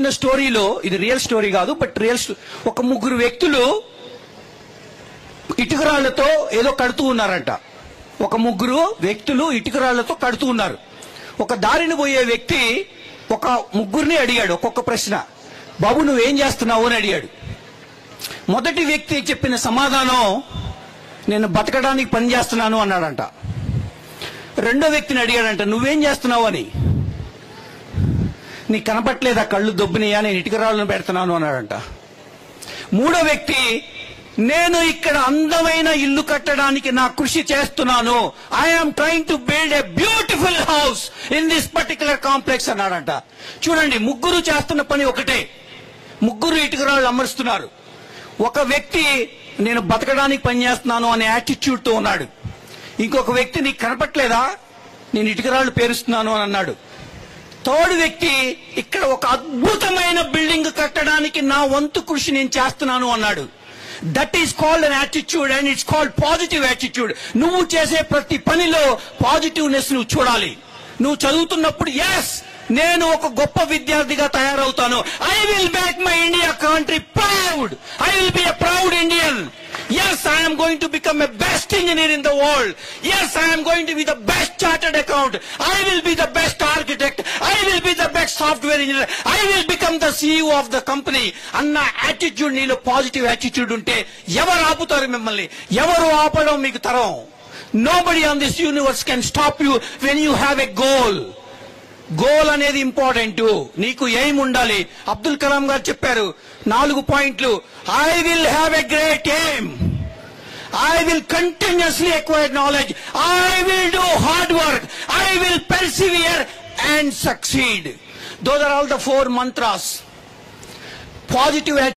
చిన్న స్టోరీలో, ఇది రియల్ స్టోరీ కాదు, బట్ ఒక ముగ్గురు వ్యక్తులు ఇటుకరాళ్లతో ఏదో కడుతూ ఉన్నారంట. ఒక ముగ్గురు వ్యక్తులు ఇటుకరాళ్లతో కడుతూ ఉన్నారు. ఒక దారిని పోయే వ్యక్తి ఒక ముగ్గురిని అడిగాడు ఒక్కొక్క ప్రశ్న. బాబు నువ్వేం చేస్తున్నావు అని అడిగాడు. మొదటి వ్యక్తి చెప్పిన సమాధానం, నేను బతకడానికి పని చేస్తున్నాను అన్నాడంట. రెండో వ్యక్తిని అడిగాడంట, నువ్వేం చేస్తున్నావు అని. నీకు కనపట్లేదా కళ్ళు దొబ్బినయా, నేను ఇటుకరాళ్ళను పెడుతున్నాను అన్నాడంట. మూడో వ్యక్తి, నేను ఇక్కడ అందమైన ఇల్లు కట్టడానికి నా కృషి చేస్తున్నాను, I'm trying to build a beautiful house in this particular complex అన్నాడంట. చూడండి, ముగ్గురు చేస్తున్న పని ఒకటే, ముగ్గురు ఇటుకరాళ్ళు అమరుస్తున్నారు. ఒక వ్యక్తి నేను బతకడానికి పని చేస్తున్నాను అనే యాటిట్యూడ్ తో ఉన్నాడు. ఇంకొక వ్యక్తి నీకు కనపట్లేదా, నేను ఇటుకరాళ్ళు పేరుస్తున్నాను అని అన్నాడు. థర్డ్ వ్యక్తి, ఇక్కడ ఒక అద్భుతమైన బిల్డింగ్ కట్టడానికి నా వంతు కృషి నేను చేస్తున్నాను అన్నాడు. That is called an attitude and it's called positive attitude. నువ్వు చేసే ప్రతి పనిలో పాజిటివ్నెస్ నువ్వు చూడాలి. నువ్వు చదువుతున్నప్పుడు, ఎస్ నేను ఒక గొప్ప విద్యార్థిగా తయారవుతాను, I will make my India country proud, I will be a proud Indian. Yes, I am going to become a best engineer in the world. Yes, I am going to be the best chartered accountant. I will be the best architect. I will be the best software engineer. I will become the CEO of the company. అన్న attitude, నీలో positive attitude ఉంటే ఎవరు ఆపుతారు మిమ్మల్ని? ఎవరు ఆపడం మీకు తరం. Nobody on this universe can stop you when you have a goal. Goal అనేది ఇంపార్టెంట్. నీకు ఎయిమ్ ఉండాలి. అబ్దుల్ కలాం గారు చెప్పారు 4 పాయింట్లు. I will have a great aim, I will continuously acquire knowledge, I will do hard work, I will persevere and succeed. Those are all the 4 mantras. Positive